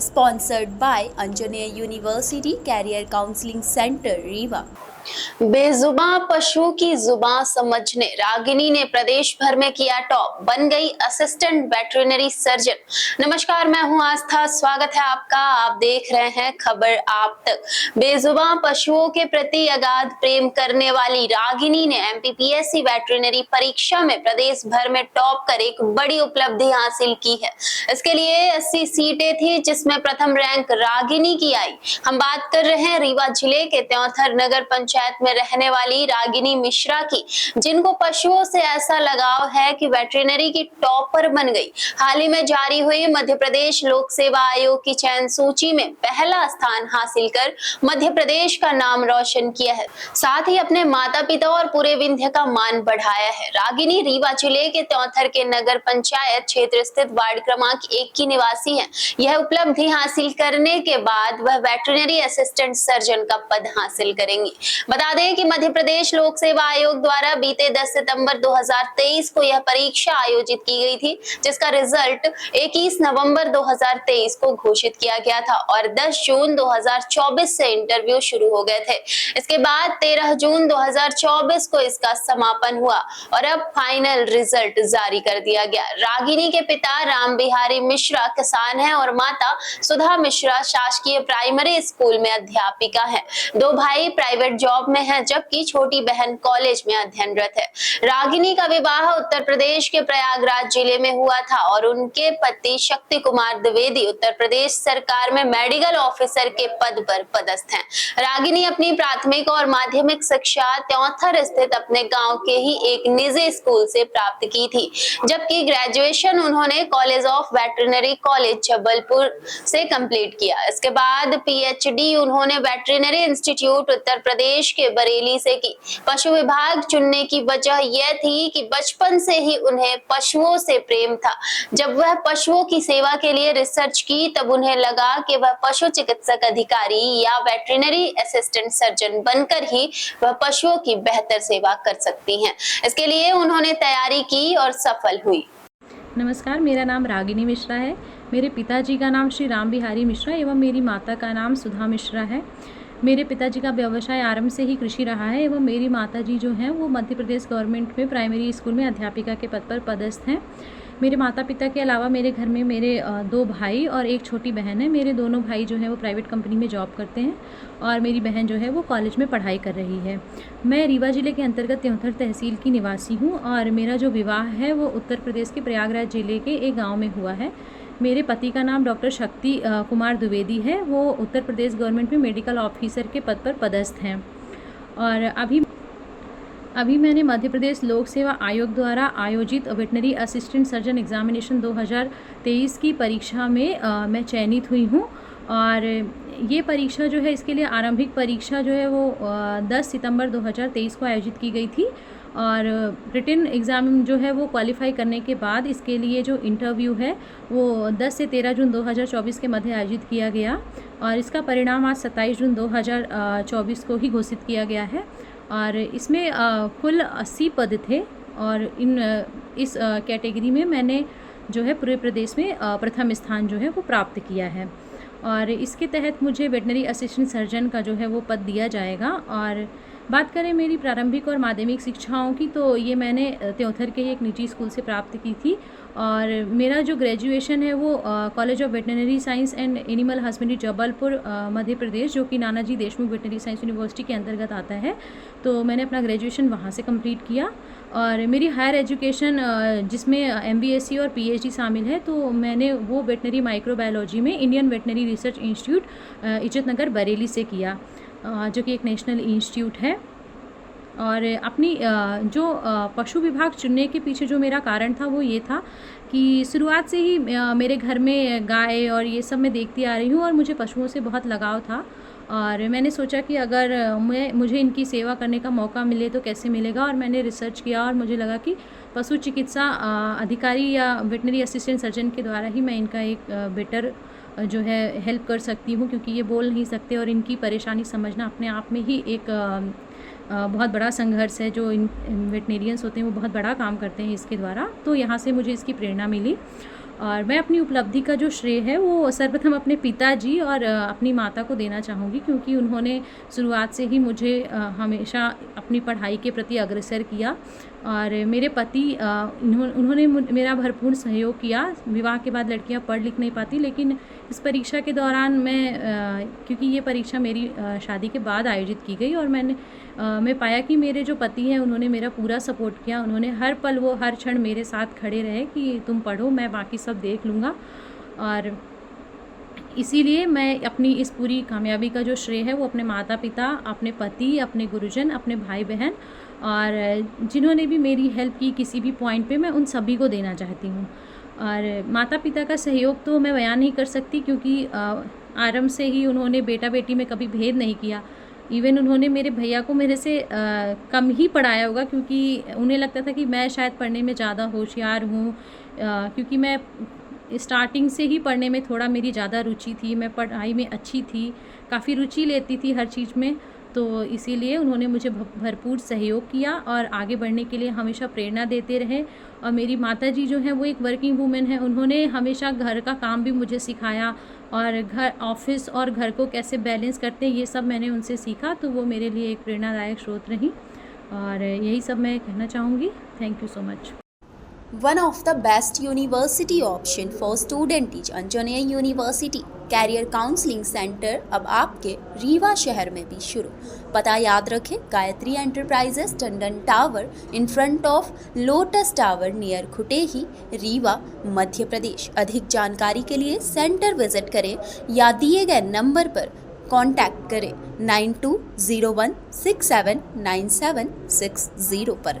Sponsored by Anjaneya University Career Counseling Center, Rewa. Bezubaan पशुओं की जुबां समझने रागिनी ने प्रदेश भर में किया टॉप, बन गई असिस्टेंट वेटरिनरी सर्जन। नमस्कार, मैं हूं आस्था, स्वागत है आपका। आप देख रहे हैं खबर आप तक। बेजुबां पशुओं के प्रति अगाध प्रेम करने वाली रागिनी ने एमपीपीएससी वेटरिनरी परीक्षा में प्रदेश भर में टॉप कर एक बड़ी उपलब्धि हासिल की है। इसके लिए 80 सीटें थी, जिसमें प्रथम रैंक रागिनी की आई। हम बात कर रहे हैं रीवा जिले के त्योंथर नगर पंचायत में रहने वाली रागिनी मिश्रा की, जिनको पशुओं से ऐसा लगाव है कि वेटरिनरी की टॉपर बन गई। हाल ही में जारी हुई मध्य प्रदेश लोक सेवा आयोग की चयन सूची में पहला स्थान हासिल कर मध्य प्रदेश का नाम रोशन किया है, साथ ही अपने माता पिता और पूरे विंध्य का मान बढ़ाया है। रागिनी रीवा जिले के त्योंथर के नगर पंचायत क्षेत्र स्थित वार्ड क्रमांक 1 की निवासी है। यह उपलब्धि हासिल करने के बाद वह वेटरिनरी असिस्टेंट सर्जन का पद हासिल करेंगी। बता दें कि मध्य प्रदेश लोक सेवा आयोग द्वारा बीते 10 सितंबर 2023 को यह परीक्षा आयोजित की गई थी, जिसका रिजल्ट 21 नवंबर 2023 को घोषित किया गया था और 10 जून 2024 से इंटरव्यू शुरू हो गए थे। इसके बाद 13 जून 2024 को इसका समापन हुआ और अब फाइनल रिजल्ट जारी कर दिया गया। रागिनी के पिता राम बिहारी मिश्रा किसान हैं और माता सुधा मिश्रा शासकीय प्राइमरी स्कूल में अध्यापिका हैं। दो भाई प्राइवेट जॉब में है, जबकि छोटी बहन कॉलेज में अध्ययनरत है। रागिनी का विवाह उत्तर प्रदेश के प्रयागराज जिले में हुआ था और उनके पति शक्ति कुमार द्विवेदी उत्तर प्रदेश सरकार में मेडिकल ऑफिसर के पद पर पदस्थ हैं। रागिनी अपनी प्राथमिक और माध्यमिक शिक्षा त्योंथर स्थित अपने गांव के ही एक निजी स्कूल से प्राप्त की थी, जबकि ग्रेजुएशन उन्होंने college of veterinary college Jabalpur से कंप्लीट किया। इसके बाद पीएचडी उन्होंने वेटरिनरी इंस्टीट्यूट उत्तर प्रदेश के बरेली से की। पशु विभाग चुनने की वजह यह थी कि बचपन से ही उन्हें पशुओं से प्रेम था। जब वह पशुओं की सेवा के लिए रिसर्च की, तब उन्हें लगा कि वह पशु चिकित्सक अधिकारी या वेटरिनरी असिस्टेंट सर्जन बनकर ही वह पशुओं की बेहतर सेवा कर सकती हैं। इसके लिए उन्होंने तैयारी की और सफल हुई। नमस्कार, मेरा नाम रागिनी मिश्रा है। मेरे पिताजी का नाम श्री राम बिहारी मिश्रा एवं मेरी माता का नाम सुधा मिश्रा है। मेरे पिताजी का व्यवसाय आरंभ से ही कृषि रहा है एवं मेरी माताजी जो हैं वो मध्य प्रदेश गवर्नमेंट में प्राइमरी स्कूल में अध्यापिका के पद पर पदस्थ हैं। मेरे माता पिता के अलावा मेरे घर में मेरे 2 भाई और एक छोटी बहन है। मेरे दोनों भाई जो हैं वो प्राइवेट कंपनी में जॉब करते हैं और मेरी बहन जो है वो कॉलेज में पढ़ाई कर रही है। मैं रीवा जिले के अंतर्गत त्योंथर तहसील की निवासी हूँ और मेरा जो विवाह है वो उत्तर प्रदेश के प्रयागराज जिले के एक गाँव में हुआ है। मेरे पति का नाम डॉक्टर शक्ति कुमार द्विवेदी है। वो उत्तर प्रदेश गवर्नमेंट में मेडिकल ऑफिसर के पद पर पदस्थ हैं और अभी मैंने मध्य प्रदेश लोक सेवा आयोग द्वारा आयोजित वेटनरी असिस्टेंट सर्जन एग्जामिनेशन 2023 की परीक्षा में मैं चयनित हुई हूँ और ये परीक्षा जो है, इसके लिए आरंभिक परीक्षा जो है वो 10 सितंबर 2023 को आयोजित की गई थी और रिटन एग्ज़ाम जो है वो क्वालिफाई करने के बाद इसके लिए जो इंटरव्यू है वो 10 से 13 जून 2024 के मध्य आयोजित किया गया और इसका परिणाम आज 27 जून 2024 को ही घोषित किया गया है और इसमें कुल 80 पद थे और इस कैटेगरी में मैंने जो है पूरे प्रदेश में प्रथम स्थान जो है वो प्राप्त किया है और इसके तहत मुझे वेटनरी असिस्टेंट सर्जन का जो है वो पद दिया जाएगा। और बात करें मेरी प्रारंभिक और माध्यमिक शिक्षाओं की, तो ये मैंने त्योंथर के एक निजी स्कूल से प्राप्त की थी और मेरा जो ग्रेजुएशन है वो college of veterinary science and animal husbandry Jabalpur Madhya Pradesh, जो कि Nanaji Deshmukh veterinary science university के अंतर्गत आता है, तो मैंने अपना ग्रेजुएशन वहाँ से कंप्लीट किया। और मेरी हायर एजुकेशन जिसमें एमबीएससी और पीएचडी शामिल है, तो मैंने वो वेटनरी माइक्रोबायोलॉजी में Indian veterinary research institute Izzatnagar Bareilly से किया, जो कि एक नेशनल इंस्टीट्यूट है। और अपनी जो पशु विभाग चुनने के पीछे जो मेरा कारण था वो ये था कि शुरुआत से ही मेरे घर में गाय और ये सब मैं देखती आ रही हूँ और मुझे पशुओं से बहुत लगाव था और मैंने सोचा कि अगर मुझे इनकी सेवा करने का मौका मिले तो कैसे मिलेगा। और मैंने रिसर्च किया और मुझे लगा कि पशु चिकित्सा अधिकारी या वेटनरी असिस्टेंट सर्जन के द्वारा ही मैं इनका एक बेटर जो है हेल्प कर सकती हूँ, क्योंकि ये बोल नहीं सकते और इनकी परेशानी समझना अपने आप में ही एक बहुत बड़ा संघर्ष है। जो इन वेटनेरियंस होते हैं वो बहुत बड़ा काम करते हैं इसके द्वारा, तो यहाँ से मुझे इसकी प्रेरणा मिली और मैं अपनी उपलब्धि का जो श्रेय है वो सर्वप्रथम अपने पिताजी और अपनी माता को देना चाहूँगी, क्योंकि उन्होंने शुरुआत से ही मुझे हमेशा अपनी पढ़ाई के प्रति अग्रसर किया। और मेरे पति उन्होंने मेरा भरपूर सहयोग किया। विवाह के बाद लड़कियां पढ़ लिख नहीं पाती, लेकिन इस परीक्षा के दौरान क्योंकि ये परीक्षा मेरी शादी के बाद आयोजित की गई और मैं पाया कि मेरे जो पति हैं उन्होंने मेरा पूरा सपोर्ट किया। उन्होंने हर पल वो हर क्षण मेरे साथ खड़े रहे कि तुम पढ़ो, मैं बाकी सब देख लूँगा। और इसीलिए मैं अपनी इस पूरी कामयाबी का जो श्रेय है वो अपने माता पिता, अपने पति, अपने गुरुजन, अपने भाई बहन और जिन्होंने भी मेरी हेल्प की किसी भी पॉइंट पे, मैं उन सभी को देना चाहती हूँ। और माता पिता का सहयोग तो मैं बयान नहीं कर सकती, क्योंकि आरंभ से ही उन्होंने बेटा बेटी में कभी भेद नहीं किया। इवन उन्होंने मेरे भैया को मेरे से कम ही पढ़ाया होगा, क्योंकि उन्हें लगता था कि मैं शायद पढ़ने में ज़्यादा होशियार हूँ, क्योंकि मैं स्टार्टिंग से ही पढ़ने में थोड़ा मेरी ज़्यादा रुचि थी। मैं पढ़ाई में अच्छी थी, काफ़ी रुचि लेती थी हर चीज़ में, तो इसीलिए उन्होंने मुझे भरपूर सहयोग किया और आगे बढ़ने के लिए हमेशा प्रेरणा देते रहे। और मेरी माताजी जो हैं वो एक वर्किंग वूमेन है, उन्होंने हमेशा घर का काम भी मुझे सिखाया और घर, ऑफिस और घर को कैसे बैलेंस करते हैं ये सब मैंने उनसे सीखा, तो वो मेरे लिए एक प्रेरणादायक स्रोत रही। और यही सब मैं कहना चाहूँगी। Thank you so much. One of the best university option for student is Anjaneya university career counselling centre अब आपके रीवा शहर में भी शुरू। पता याद रखें, Gayatri enterprises, Tandon tower in front of lotus tower near Khutehi, Rewa, Madhya Pradesh. अधिक जानकारी के लिए सेंटर विजिट करें या दिए गए नंबर पर कांटेक्ट करें 9201679760 पर।